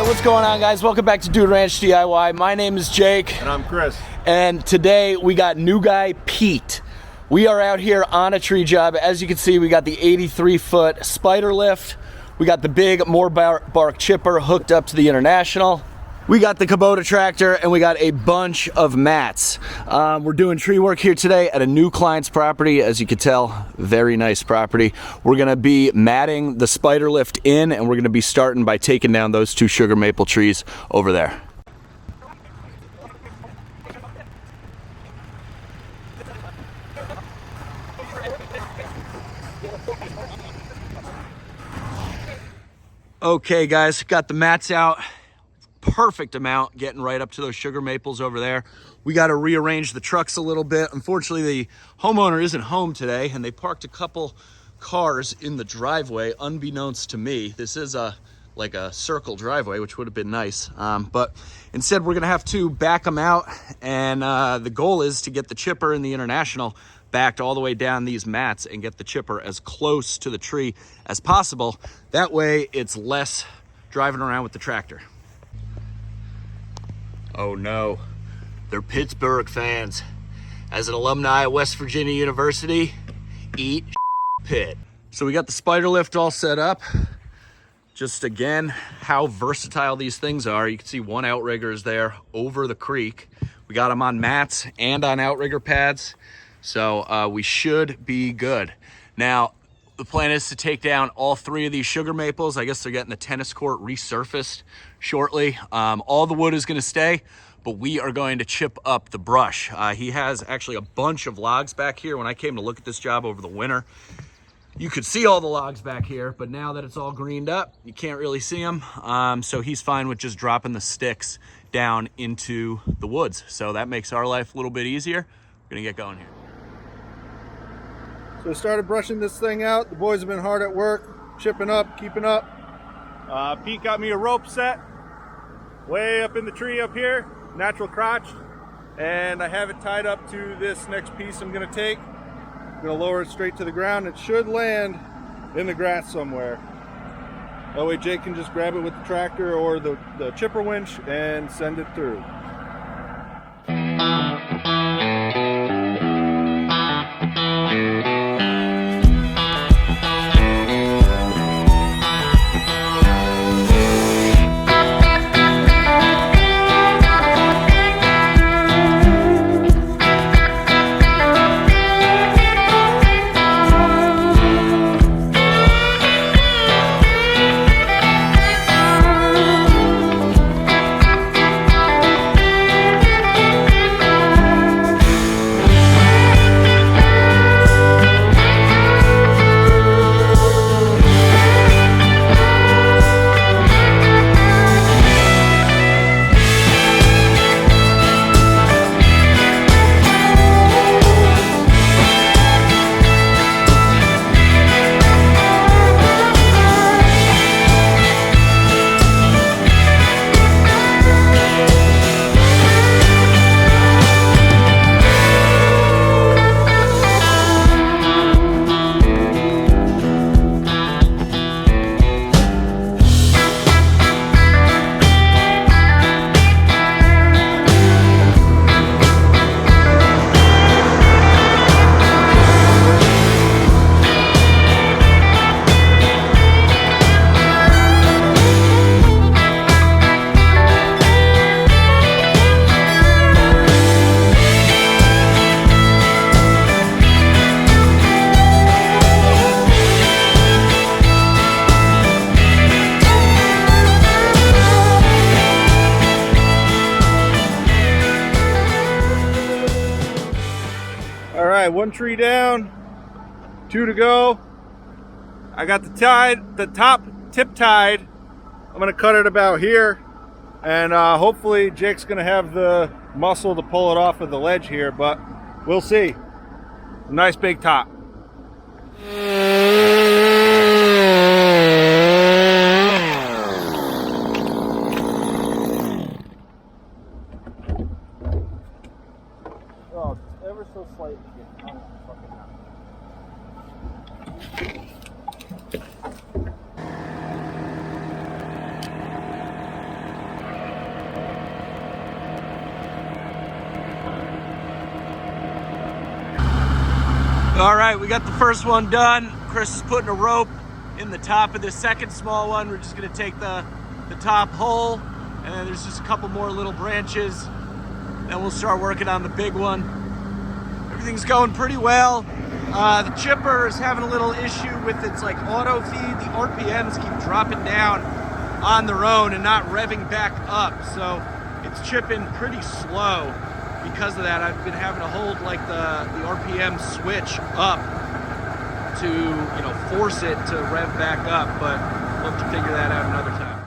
What's going on, guys? Welcome back to Dude Ranch DIY. My name is Jake. And I'm Chris. And today we got new guy Pete. We are out here on a tree job. As you can see, we got the 83-foot spider lift. We got the big more bark chipper hooked up to the International. We got the Kubota tractor, and we got a bunch of mats. We're doing tree work here today at a new client's property. As you can tell, very nice property. We're gonna be matting the spider lift in, and we're gonna be starting by taking down those two sugar maple trees over there. Okay guys, got the mats out. Perfect amount, getting right up to those sugar maples over there. We got to rearrange the trucks a little bit. Unfortunately, the homeowner isn't home today, and they parked a couple cars in the driveway unbeknownst to me. This is like a circle driveway, which would have been nice, but instead we're gonna have to back them out, and the goal is to get the chipper and the International backed all the way down these mats and get the chipper as close to the tree as possible. That way it's less driving around with the tractor. Oh no, they're Pittsburgh fans. As an alumni of West Virginia University, eat Pitt. So we got the spider lift all set up. Just again, how versatile these things are. You can see one outrigger is there over the creek. We got them on mats and on outrigger pads. So we should be good. Now, the plan is to take down all three of these sugar maples. I guess they're getting the tennis court resurfaced shortly. All the wood is gonna stay, but we are going to chip up the brush. He has actually a bunch of logs back here. When I came to look at this job over the winter, you could see all the logs back here, but now that it's all greened up, you can't really see them. So he's fine with just dropping the sticks down into the woods. So that makes our life a little bit easier. We're gonna get going here. So I started brushing this thing out. The boys have been hard at work, chipping up, keeping up. Pete got me a rope set way up in the tree up here, natural crotch, and I have it tied up to this next piece I'm gonna take. I'm gonna lower it straight to the ground. It should land in the grass somewhere. That way Jake can just grab it with the tractor or the chipper winch and send it through. One tree down, 2 to go. I got the top tip tied. I'm gonna cut it about here, and hopefully Jake's gonna have the muscle to pull it off of the ledge here, but we'll see. Nice big top. Oh, ever so slightly. All right, we got the first one done. Chris is putting a rope in the top of this second small one. We're just gonna take the top hole, and then there's just a couple more little branches. Then we'll start working on the big one. Everything's going pretty well. The chipper is having a little issue with its like auto feed. The RPMs keep dropping down on their own and not revving back up. So it's chipping pretty slow. Because of that, I've been having to hold like the RPM switch up to, you know, force it to rev back up, but we'll have to figure that out another time.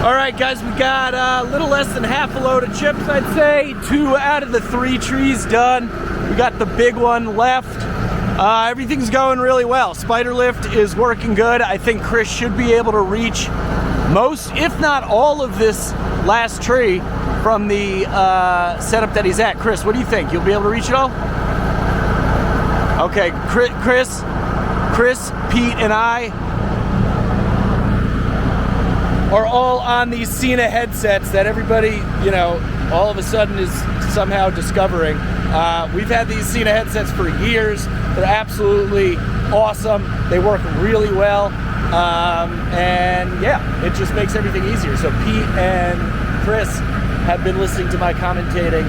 Alright guys, we got a little less than half a load of chips, I'd say. 2 out of the 3 trees done. We got the big one left. Everything's going really well. Spider lift is working good. I think Chris should be able to reach most, if not all of this last tree from the setup that he's at. Chris, what do you think? You'll be able to reach it all? Okay, Chris, Pete, and I are all on these Cena headsets that everybody, you know, all of a sudden is somehow discovering. We've had these Cena headsets for years. They're absolutely awesome. They work really well. And yeah, it just makes everything easier. So Pete and Chris have been listening to my commentating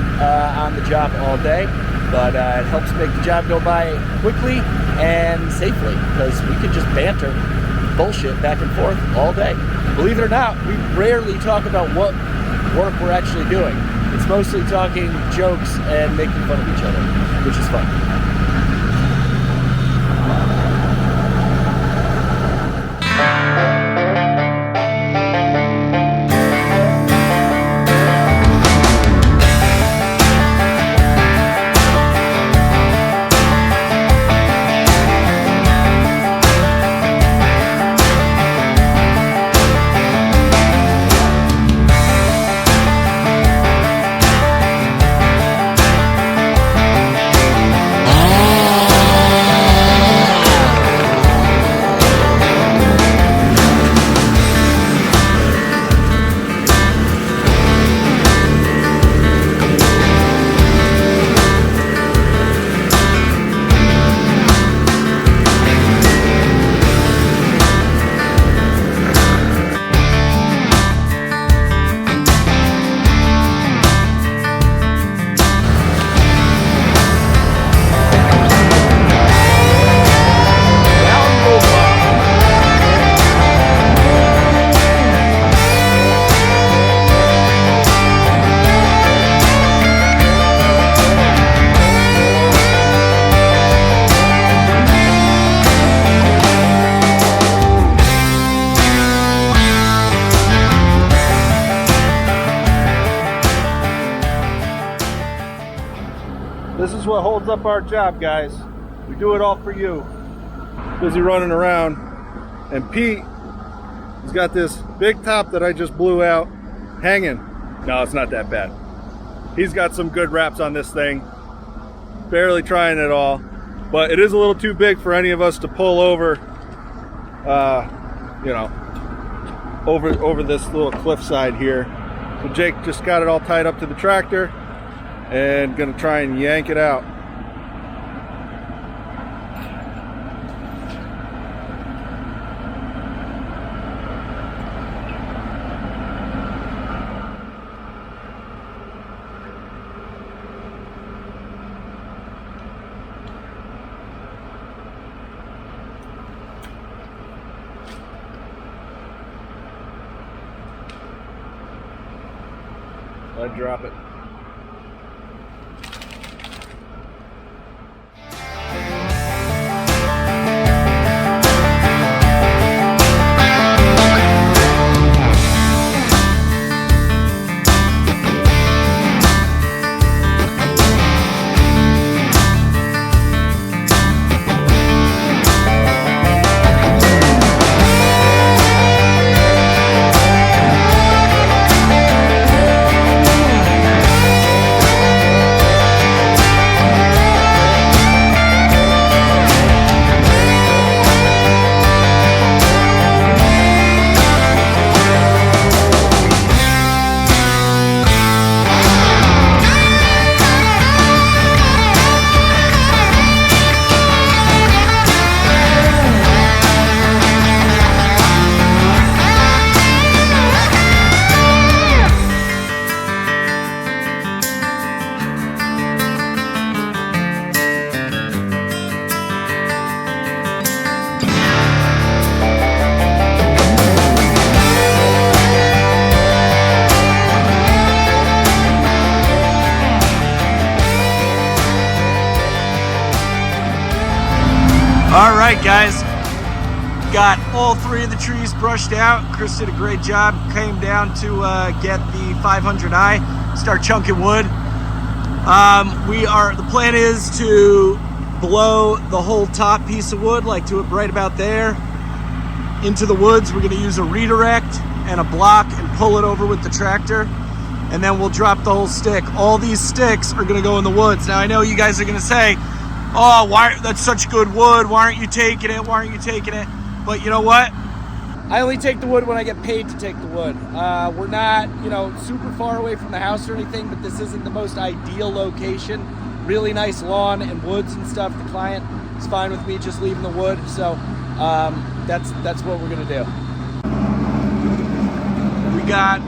on the job all day, but it helps make the job go by quickly and safely because we can just banter bullshit back and forth all day. Believe it or not, we rarely talk about what work we're actually doing. It's mostly talking jokes and making fun of each other, which is fun. is what holds up our job, guys. We do it all for you. Busy running around. And Pete has got this big top that I just blew out hanging. No, it's not that bad. He's got some good wraps on this thing. Barely trying it all. But it is a little too big for any of us to pull over, you know, over this little cliffside here. So Jake just got it all tied up to the tractor and gonna try and yank it out. I'd drop it. All right, guys, got all 3 of the trees brushed out. Chris did a great job. Came down to get the 500i, start chunking wood. The plan is to blow the whole top piece of wood, like to it right about there, into the woods. We're gonna use a redirect and a block and pull it over with the tractor, and then we'll drop the whole stick. All these sticks are gonna go in the woods. Now I know you guys are gonna say, oh, that's such good wood, why aren't you taking it, But you know what? I only take the wood when I get paid to take the wood. We're not, super far away from the house or anything, but this isn't the most ideal location. Really nice lawn and woods and stuff. The client is fine with me just leaving the wood, so that's what we're gonna do. We got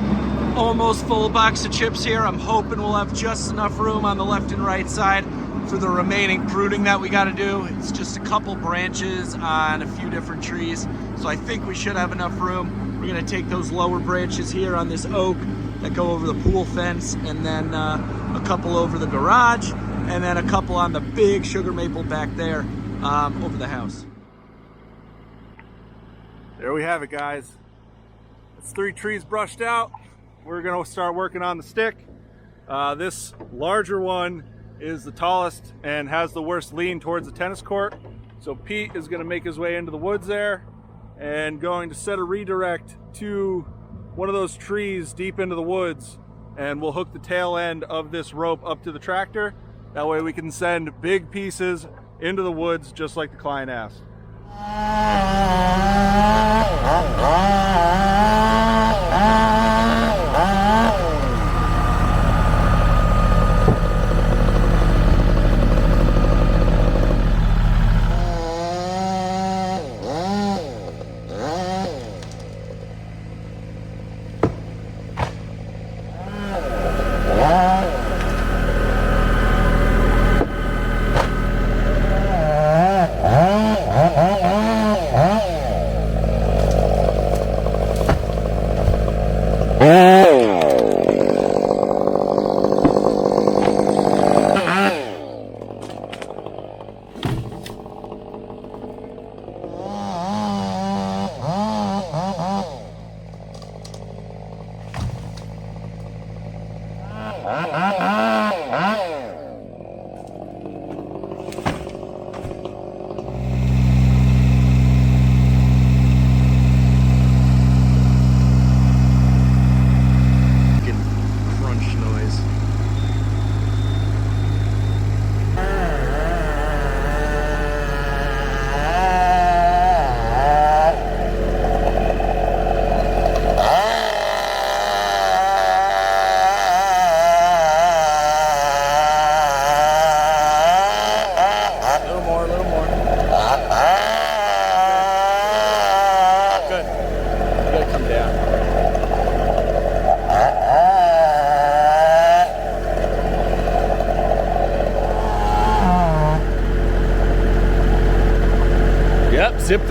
almost full box of chips here. I'm hoping we'll have just enough room on the left and right side for the remaining pruning that we got to do. It's just a couple branches on a few different trees, so I think we should have enough room. We're going to take those lower branches here on this oak that go over the pool fence, and then a couple over the garage, and then a couple on the big sugar maple back there over the house. There we have it, guys. It's 3 trees brushed out. We're going to start working on the stick. This larger one is the tallest and has the worst lean towards the tennis court. So Pete is going to make his way into the woods there and going to set a redirect to one of those trees deep into the woods, and we'll hook the tail end of this rope up to the tractor. That way we can send big pieces into the woods just like the client asked.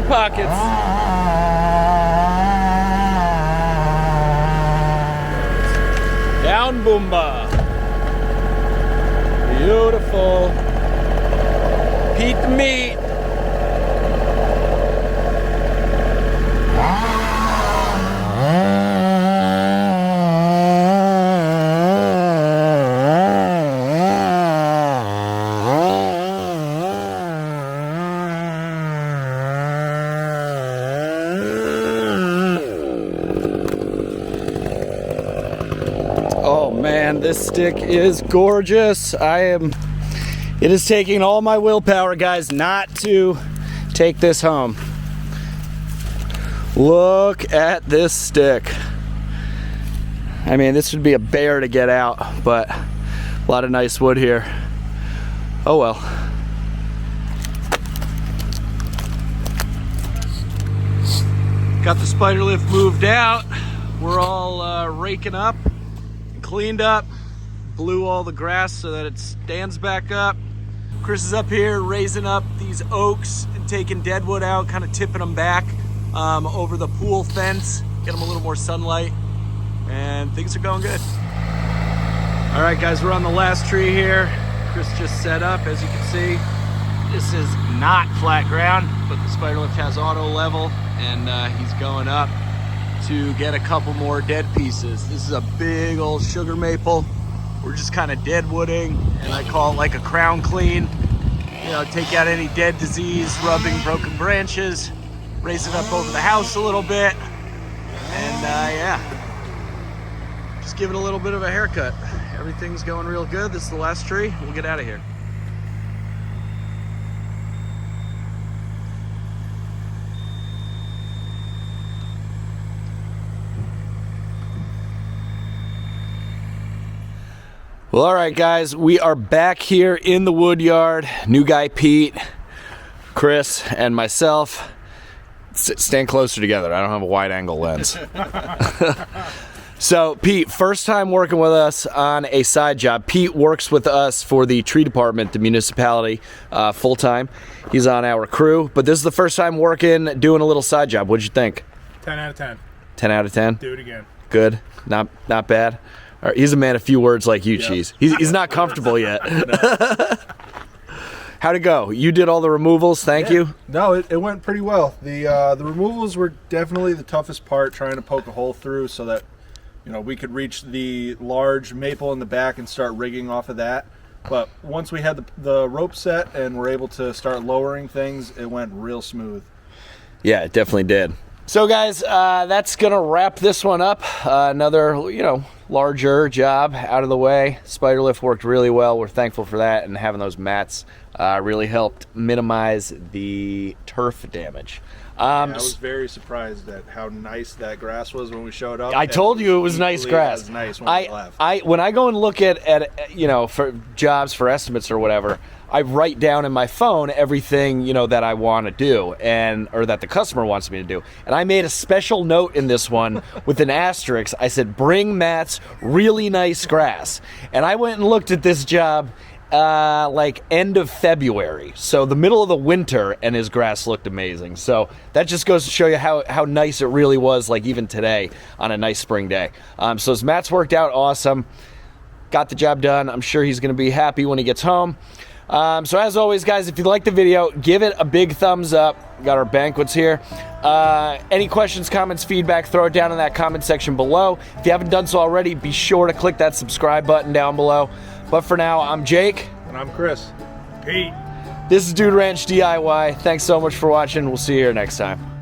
pockets. Down Boomba. Beautiful. Pete the meat. Oh man, this stick is gorgeous. It is taking all my willpower, guys, not to take this home. Look at this stick. I mean, this would be a bear to get out, but a lot of nice wood here. Oh well. Got the spider lift moved out. We're all raking up, cleaned up, blew all the grass so that it stands back up. Chris is up here raising up these oaks and taking dead wood out, kind of tipping them back over the pool fence, get them a little more sunlight, and things are going good. All right, guys, we're on the last tree here. Chris just set up, as you can see. This is not flat ground, but the spider lift has auto level, and he's going up to get a couple more dead pieces. This is a big old sugar maple. We're just kind of dead wooding, and I call it like a crown clean. You know, take out any dead disease, rubbing broken branches, raise it up over the house a little bit, and yeah, just give it a little bit of a haircut. Everything's going real good. This is the last tree. We'll get out of here. Well, all right, guys, we are back here in the wood yard. New guy Pete, Chris, and myself. Stand closer together. I don't have a wide angle lens. So, Pete, first time working with us on a side job. Pete works with us for the tree department, the municipality, full time. He's on our crew, but this is the first time working, doing a little side job. What'd you think? 10 out of 10. 10 out of 10? Do it again. Good. Not bad. All right, he's a man of few words like you, yep. Cheese. He's not comfortable yet. How'd it go? You did all the removals, thank you? No, it went pretty well. The removals were definitely the toughest part, trying to poke a hole through so that, you know, we could reach the large maple in the back and start rigging off of that. But once we had the rope set and were able to start lowering things, it went real smooth. Yeah, it definitely did. So guys, that's gonna wrap this one up. Another, you know, larger job out of the way. Spider lift worked really well. We're thankful for that, and having those mats really helped minimize the turf damage. I was very surprised at how nice that grass was when we showed up. I told you it was nice grass. It was nice when we left. When I go and look at you know, for jobs, for estimates or whatever, I write down in my phone everything, you know, that I want to do, or that the customer wants me to do. And I made a special note in this one with an asterisk. I said, bring mats, really nice grass. And I went and looked at this job like end of February, so the middle of the winter, and his grass looked amazing. So that just goes to show you how nice it really was, like even today on a nice spring day. So his mats worked out awesome, got the job done. I'm sure he's going to be happy when he gets home. So as always, guys, if you like the video, give it a big thumbs up. We got our banquets here. Any questions, comments, feedback, throw it down in that comment section below. If you haven't done so already, be sure to click that subscribe button down below. But for now, I'm Jake. And I'm Chris. Pete. This is Dude Ranch DIY. Thanks so much for watching. We'll see you here next time.